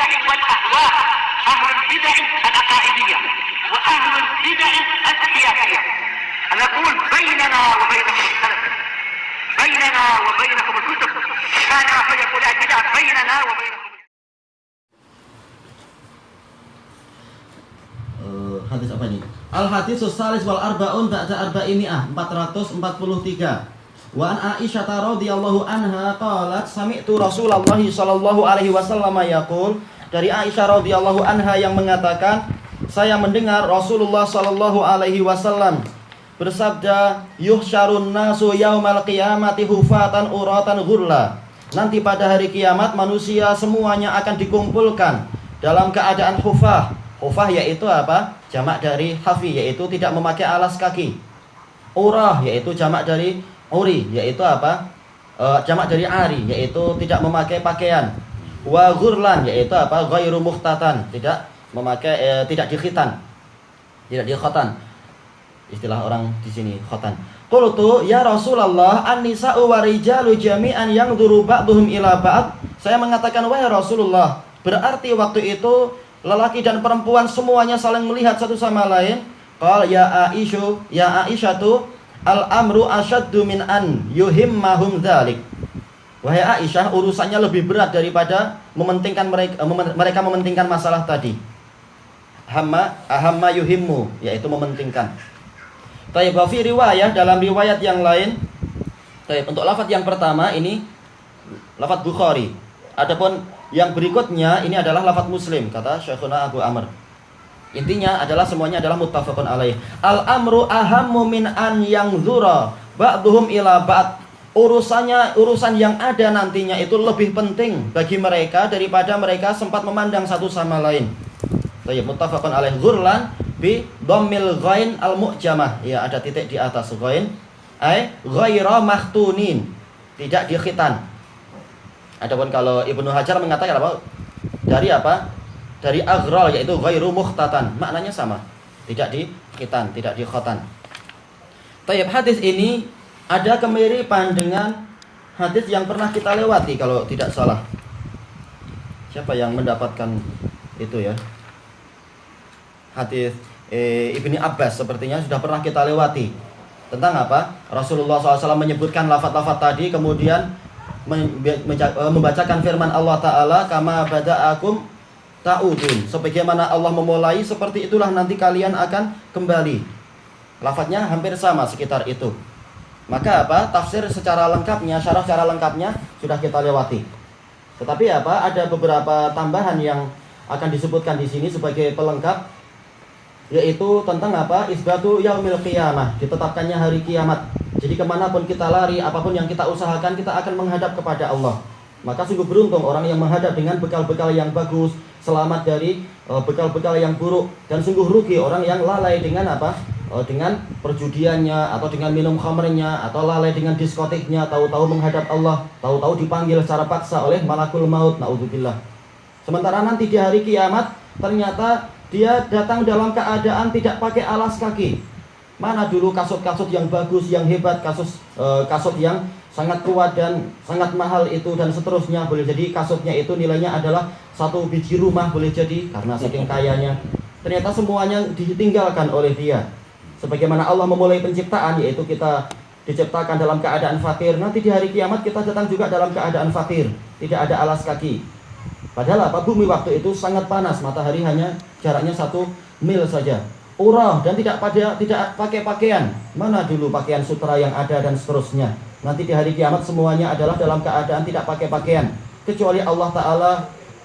البدع والأهواء، أهل البدع العقائدية وأهل البدع السياسية. نقول بيننا وبينكم السلف، بيننا وبينكم الكتب، كان فيقول البدع بيننا وبينكم. Hadis apa ini? Al-haditsus salis wal arba'un ba'da arba'imi'ah 443. Wa an Aisyah radhiyallahu anha qalat sami'tu Rasulullah sallallahu alaihi wasallam yaqul, dari Aisyah radhiyallahu anha yang mengatakan, saya mendengar Rasulullah sallallahu alaihi wasallam bersabda, yuhsyarun nasu yaumal qiyamati hufatan uratan ghurla. Nanti pada hari kiamat manusia semuanya akan dikumpulkan dalam keadaan hufah. Hufah yaitu apa? Jamak dari hafi, yaitu tidak memakai alas kaki. Urah yaitu jamak dari uri, yaitu apa? Jamak dari ari, yaitu tidak memakai pakaian. Wa ghurlan yaitu apa? Ghairu muhtatan, tidak memakai tidak dikhitan. Tidak dikhotan. Istilah orang di sini khotan. Qultu ya Rasulullah an-nisa'u wa rijalu jami'an yanzuru ba'dhum ila ba'd. Saya mengatakan, wahai Rasulullah, berarti waktu itu lelaki dan perempuan semuanya saling melihat satu sama lain. Qal ya Aisyah tu al-amru asyaddu min an yuhimmahum dzalik. Wahai Aisyah, urusannya lebih berat daripada mementingkan mereka mementingkan masalah tadi. Ahamma yuhimmu, yaitu mementingkan. Tayyib, wa fi riwayah, dalam riwayat yang lain. Tayyib, untuk lafaz yang pertama ini lafaz Bukhari. Adapun yang berikutnya ini adalah lafaz Muslim, kata Syekhuna Abu Amr. Intinya adalah semuanya adalah muttafaqun alaih. Al-amru ahammu min an yanzura ba'dhum ila ba'd. Urusan yang ada nantinya itu lebih penting bagi mereka daripada mereka sempat memandang satu sama lain. Tayyib, muttafaqun alaih. Ghurlan bi dhammil ghain al-mu'jamah. Ya, ada titik di atas ghain. Ai ghaira mahtunin, tidak dikhitan. Adapun kalau Ibnu Hajar mengatakan apa? Dari apa? Dari aghrol, yaitu ghairu mukhtatan. Maknanya sama. Tidak dikhitan, tidak dikhotan. Tayyib, hadis ini ada kemiripan dengan hadis yang pernah kita lewati kalau tidak salah. Siapa yang mendapatkan itu ya? Hadis Ibni Abbas sepertinya sudah pernah kita lewati. Tentang apa? Rasulullah SAW menyebutkan lafaz-lafaz tadi, kemudian membacakan firman Allah Ta'ala, kama bada'akum ta'udun, sebagaimana Allah memulai seperti itulah nanti kalian akan kembali. Lafadznya hampir sama, sekitar itu. Maka apa? Tafsir secara lengkapnya, syarah secara lengkapnya sudah kita lewati. Tetapi apa? Ada beberapa tambahan yang akan disebutkan di sini sebagai pelengkap, yaitu tentang apa? Isbatu yaumil qiyamah, ditetapkannya hari kiamat. Jadi kemanapun kita lari, apapun yang kita usahakan, kita akan menghadap kepada Allah. Maka sungguh beruntung orang yang menghadap dengan bekal-bekal yang bagus, selamat dari bekal-bekal yang buruk. Dan sungguh rugi orang yang lalai dengan apa? Dengan perjudiannya, atau dengan minum khamrnya, atau lalai dengan diskotiknya, tahu-tahu menghadap Allah, tahu-tahu dipanggil secara paksa oleh malakul maut, naudzubillah. Sementara nanti di hari kiamat, ternyata dia datang dalam keadaan tidak pakai alas kaki. Mana dulu kasut-kasut yang bagus, yang hebat, kasut yang sangat kuat dan sangat mahal itu dan seterusnya. Boleh jadi kasutnya itu nilainya adalah 1 biji rumah, boleh jadi, karena saking kayanya. Ternyata semuanya ditinggalkan oleh dia. Sebagaimana Allah memulai penciptaan, yaitu kita diciptakan dalam keadaan fakir. Nanti di hari kiamat kita datang juga dalam keadaan fakir, tidak ada alas kaki. Padahal apa? Bumi waktu itu sangat panas, matahari hanya jaraknya 1 mil saja. Urah dan tidak pakai pakaian. Mana dulu pakaian sutra yang ada dan seterusnya. Nanti di hari kiamat semuanya adalah dalam keadaan tidak pakai pakaian, kecuali Allah Ta'ala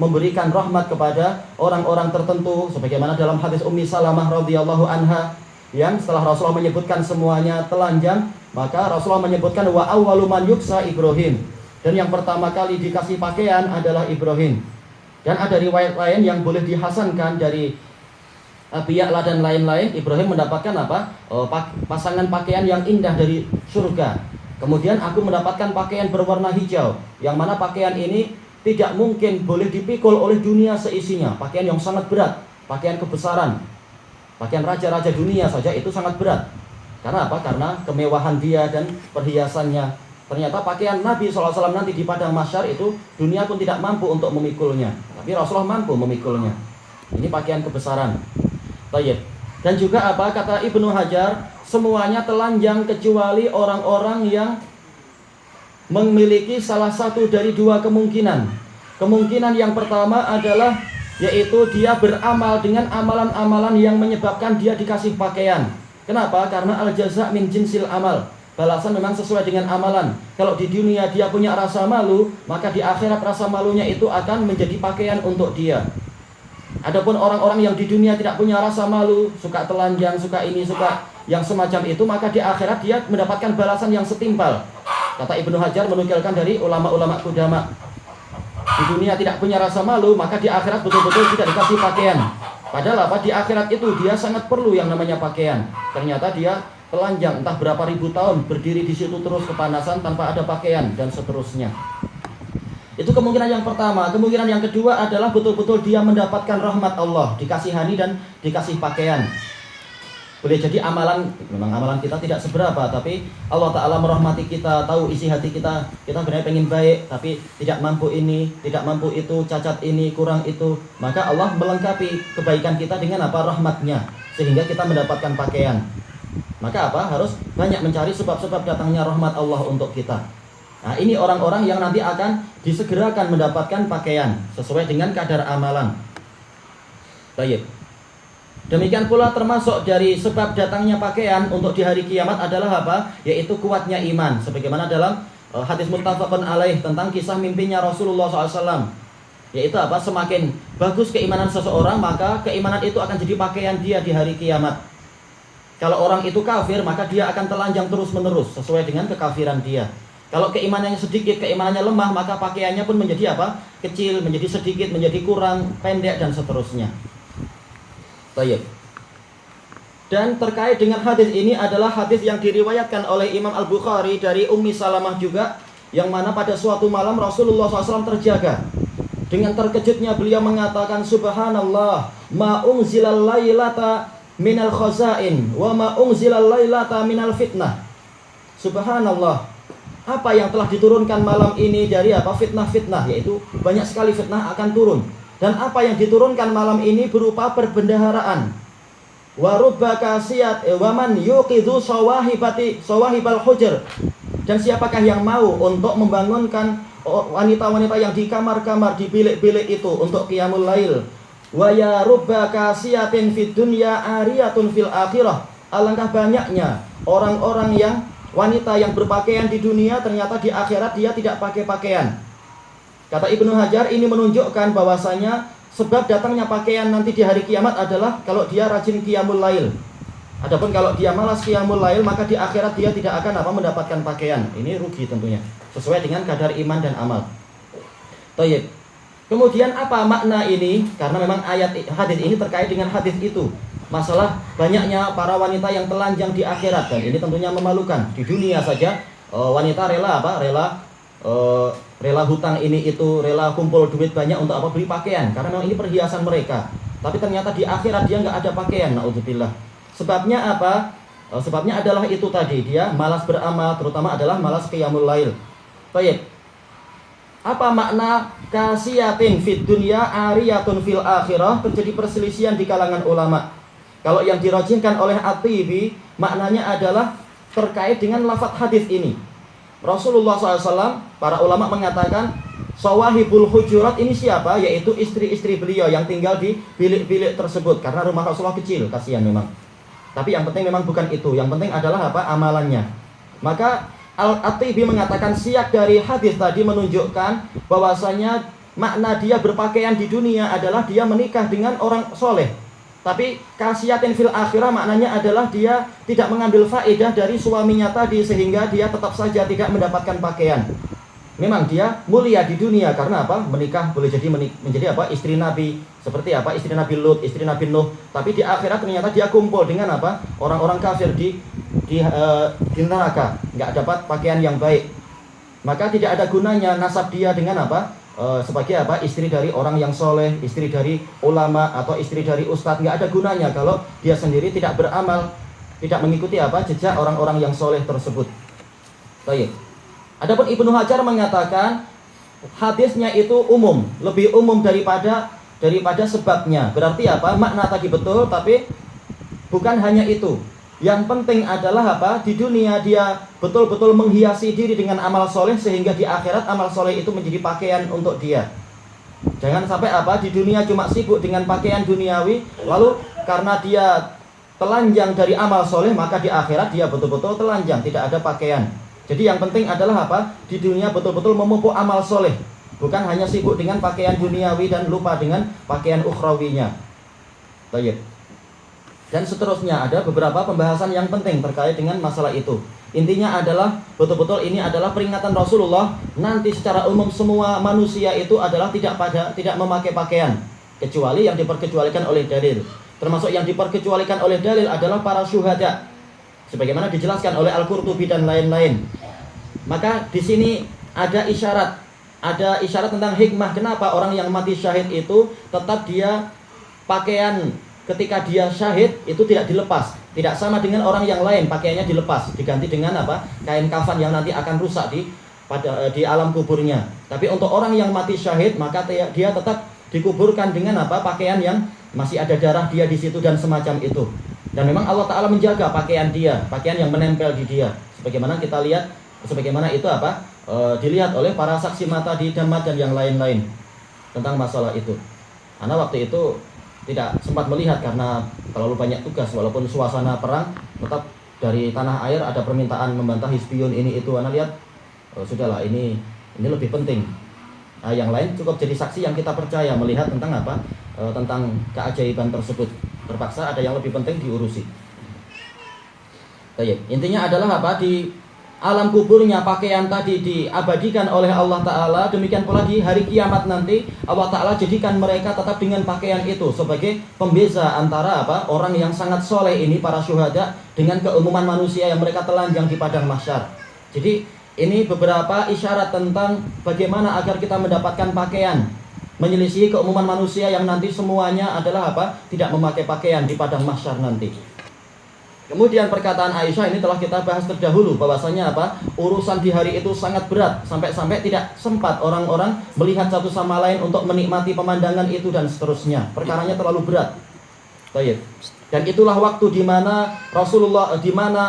memberikan rahmat kepada orang-orang tertentu, sebagaimana dalam hadis Ummi Salamah radhiyallahu anha, yang setelah Rasulullah menyebutkan semuanya telanjang, maka Rasulullah menyebutkan wa awwalu man yuksa Ibrahim, dan yang pertama kali dikasih pakaian adalah Ibrahim. Dan ada riwayat lain yang boleh dihasankan dari Abiya'la dan lain-lain. Ibrahim mendapatkan apa? Pasangan pakaian yang indah dari surga. Kemudian aku mendapatkan pakaian berwarna hijau, yang mana pakaian ini tidak mungkin boleh dipikul oleh dunia seisinya. Pakaian yang sangat berat, pakaian kebesaran, pakaian raja-raja dunia saja itu sangat berat. Karena apa? Karena kemewahan dia dan perhiasannya. Ternyata pakaian Nabi SAW nanti di padang mahsyar itu dunia pun tidak mampu untuk memikulnya. tapi Rasulullah mampu memikulnya. Ini pakaian kebesaran. Baik. Dan juga apa kata Ibnu Hajar, semuanya telanjang kecuali orang-orang yang memiliki salah satu dari dua kemungkinan. Kemungkinan yang pertama adalah yaitu dia beramal dengan amalan-amalan yang menyebabkan dia dikasih pakaian. Kenapa? Karena al-jaza' min jinsil amal. Balasan memang sesuai dengan amalan. Kalau di dunia dia punya rasa malu, maka di akhirat rasa malunya itu akan menjadi pakaian untuk dia. Adapun orang-orang yang di dunia tidak punya rasa malu, suka telanjang, suka ini, suka yang semacam itu, maka di akhirat dia mendapatkan balasan yang setimpal. Kata Ibnu Hajar menukilkan dari ulama-ulama qudama. Di dunia tidak punya rasa malu, maka di akhirat betul-betul tidak dikasih pakaian. Padahal apa? Di akhirat itu dia sangat perlu yang namanya pakaian. Ternyata dia telanjang entah berapa ribu tahun berdiri di situ terus kepanasan tanpa ada pakaian dan seterusnya. Itu kemungkinan yang pertama. Kemungkinan yang kedua adalah betul-betul dia mendapatkan rahmat Allah, dikasihani dan dikasih pakaian. Boleh jadi amalan, memang amalan kita tidak seberapa, tapi Allah Ta'ala merahmati kita, tahu isi hati kita. Kita benar pengen baik, tapi tidak mampu ini, tidak mampu itu, cacat ini, kurang itu. Maka Allah melengkapi kebaikan kita dengan apa? Rahmatnya, sehingga kita mendapatkan pakaian. Maka apa? Harus banyak mencari sebab-sebab datangnya rahmat Allah untuk kita. Nah, ini orang-orang yang nanti akan disegerakan mendapatkan pakaian sesuai dengan kadar amalan. Baik. Demikian pula termasuk dari sebab datangnya pakaian untuk di hari kiamat adalah apa? Yaitu kuatnya iman. Sebagaimana dalam hadis muttafaqun alaih tentang kisah mimpinya Rasulullah SAW. Yaitu apa? Semakin bagus keimanan seseorang, maka keimanan itu akan jadi pakaian dia di hari kiamat. Kalau orang itu kafir, maka dia akan telanjang terus-menerus sesuai dengan kekafiran dia. Kalau keimanannya sedikit, keimanannya lemah, maka pakaiannya pun menjadi apa? Kecil, menjadi sedikit, menjadi kurang, pendek, dan seterusnya. Baik. Dan terkait dengan hadis ini adalah hadis yang diriwayatkan oleh Imam Al-Bukhari dari Ummi Salamah juga, yang mana pada suatu malam Rasulullah SAW terjaga. Dengan terkejutnya beliau mengatakan, Subhanallah, ma unzilal lailata minal khazain wa ma unzilal lailata minal fitnah. Subhanallah, apa yang telah diturunkan malam ini dari apa? Fitnah-fitnah, yaitu banyak sekali fitnah akan turun. Dan apa yang diturunkan malam ini berupa perbendaharaan. Wa rubba kasiyat wa man yuqidhu sawahibal hujr. Dan siapakah yang mau untuk membangunkan wanita-wanita yang di kamar-kamar, di bilik-bilik itu untuk qiyamul lail. Wa ya rubba kasiyatin fid dunya ariyatun fil akhirah. Alangkah banyaknya orang-orang yang wanita yang berpakaian di dunia, ternyata di akhirat dia tidak pakai pakaian. Kata Ibnu Hajar, ini menunjukkan bahwasanya sebab datangnya pakaian nanti di hari kiamat adalah kalau dia rajin qiyamul lail. Adapun kalau dia malas qiyamul lail, maka di akhirat dia tidak akan apa? Mendapatkan pakaian. Ini rugi tentunya, sesuai dengan kadar iman dan amal. Baik. Kemudian apa makna ini? Karena memang hadis ini terkait dengan hadis itu. Masalah banyaknya para wanita yang telanjang di akhirat, dan ini tentunya memalukan. Di dunia saja wanita rela apa? Rela hutang ini itu, rela kumpul duit banyak untuk apa? Beli pakaian, karena memang ini perhiasan mereka. Tapi ternyata di akhirat dia nggak ada pakaian, naudzubillah. Sebabnya apa? Sebabnya adalah itu tadi, dia malas beramal, terutama adalah malas qiyamul lail. Baik. Apa makna kasiyatin fid dunya ariyatun fil akhirah? Terjadi perselisihan di kalangan ulama. Kalau yang dirajihkan oleh At-Tibi, maknanya adalah terkait dengan lafaz hadis ini. Rasulullah SAW, para ulama mengatakan sawahibul hujurat ini siapa? Yaitu istri-istri beliau yang tinggal di bilik-bilik tersebut. Karena rumah Rasulullah kecil, kasihan memang. Tapi yang penting memang bukan itu. Yang penting adalah apa? Amalannya. Maka At-Tibi mengatakan siyak dari hadis tadi menunjukkan bahwasanya makna dia berpakaian di dunia adalah dia menikah dengan orang soleh. Tapi kasiyatin fil akhirah maknanya adalah dia tidak mengambil faedah dari suaminya tadi, sehingga dia tetap saja tidak mendapatkan pakaian. Memang dia mulia di dunia karena apa? Menikah boleh jadi menjadi apa? Istri Nabi. Seperti apa? Istri Nabi Lut, istri Nabi Nuh. Tapi di akhirat ternyata dia kumpul dengan apa? Orang-orang kafir di neraka, nggak dapat pakaian yang baik. Maka tidak ada gunanya nasab dia dengan apa? Sebagai apa? Istri dari orang yang soleh, istri dari ulama atau istri dari ustadz. Nggak ada gunanya kalau dia sendiri tidak beramal, tidak mengikuti apa? Jejak orang-orang yang soleh tersebut. Baik. Adapun Ibnu Hajar mengatakan hadisnya itu umum, lebih umum daripada sebabnya. Berarti apa? Makna tadi betul, tapi bukan hanya itu. Yang penting adalah apa? Di dunia dia betul-betul menghiasi diri dengan amal soleh, sehingga di akhirat amal soleh itu menjadi pakaian untuk dia. Jangan sampai apa? Di dunia cuma sibuk dengan pakaian duniawi, lalu karena dia telanjang dari amal soleh, maka di akhirat dia betul-betul telanjang, tidak ada pakaian. Jadi yang penting adalah apa? Di dunia betul-betul memupuk amal soleh, bukan hanya sibuk dengan pakaian duniawi dan lupa dengan pakaian ukhrawinya. Baik. Dan seterusnya ada beberapa pembahasan yang penting terkait dengan masalah itu. Intinya adalah betul-betul ini adalah peringatan Rasulullah. Nanti secara umum semua manusia itu adalah tidak memakai pakaian, kecuali yang diperkecualikan oleh dalil. Termasuk yang diperkecualikan oleh dalil adalah para syuhada, sebagaimana dijelaskan oleh Al-Qurtubi dan lain-lain. Maka di sini ada isyarat tentang hikmah kenapa orang yang mati syahid itu tetap dia pakaian ketika dia syahid itu tidak dilepas. Tidak sama dengan orang yang lain pakaiannya dilepas, diganti dengan apa? Kain kafan yang nanti akan rusak di alam kuburnya. Tapi untuk orang yang mati syahid, maka dia tetap dikuburkan dengan apa? Pakaian yang masih ada darah dia di situ dan semacam itu. Dan memang Allah Ta'ala menjaga pakaian dia, pakaian yang menempel di dia. Sebagaimana kita lihat, sebagaimana itu apa? Dilihat oleh para saksi mata di Damat dan yang lain-lain tentang masalah itu. Karena waktu itu tidak sempat melihat karena terlalu banyak tugas, walaupun suasana perang, tetap dari tanah air ada permintaan membantah Hizbiyun ini itu. Anda lihat, sudahlah ini lebih penting. Nah, yang lain cukup jadi saksi yang kita percaya melihat tentang apa? Tentang keajaiban tersebut. Terpaksa ada yang lebih penting diurusi. Baik, intinya adalah apa? Di alam kuburnya pakaian tadi diabadikan oleh Allah Ta'ala. Demikian pula di hari kiamat nanti Allah Ta'ala jadikan mereka tetap dengan pakaian itu sebagai pembeza antara apa? Orang yang sangat soleh ini, para syuhada, dengan keumuman manusia yang mereka telanjang di padang mahsyar. Jadi ini beberapa isyarat tentang bagaimana agar kita mendapatkan pakaian, menyelisihi keumuman manusia yang nanti semuanya adalah apa? Tidak memakai pakaian di padang mahsyar nanti. Kemudian perkataan Aisyah ini telah kita bahas terdahulu, bahwasanya apa? Urusan di hari itu sangat berat, sampai-sampai tidak sempat orang-orang melihat satu sama lain untuk menikmati pemandangan itu dan seterusnya. Perkaranya terlalu berat. Baik. Dan itulah waktu di mana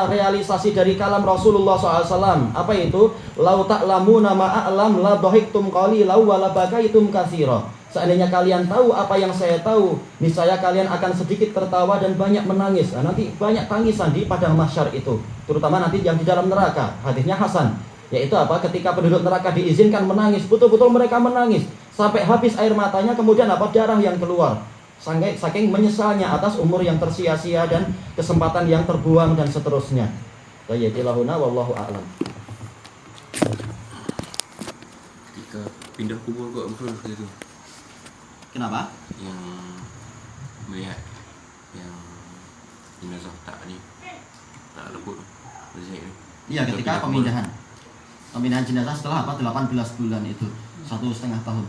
realisasi dari kalam Rasulullah SAW. Apa itu? Lau ta'lamuna ma'a'lam la dhahiktum qalilan wa la bakaitum katsira. Seandainya kalian tahu apa yang saya tahu, niscaya kalian akan sedikit tertawa dan banyak menangis. Nah, nanti banyak tangisan di padang mahsyar itu, terutama nanti yang di dalam neraka. Hadisnya Hasan, yaitu apa? Ketika penduduk neraka diizinkan menangis, betul-betul mereka menangis sampai habis air matanya, kemudian apa? Darah yang keluar. Saking menyesalnya atas umur yang tersia-sia dan kesempatan yang terbuang dan seterusnya. Ilahuna wallahu a'lam. Ketika pindah kubur kok betul itu. Kenapa? Yang melihat yang jenazah tak lebur ini. Iya, ketika pemindahan jenazah setelah apa? 18 bulan itu, 1,5 tahun.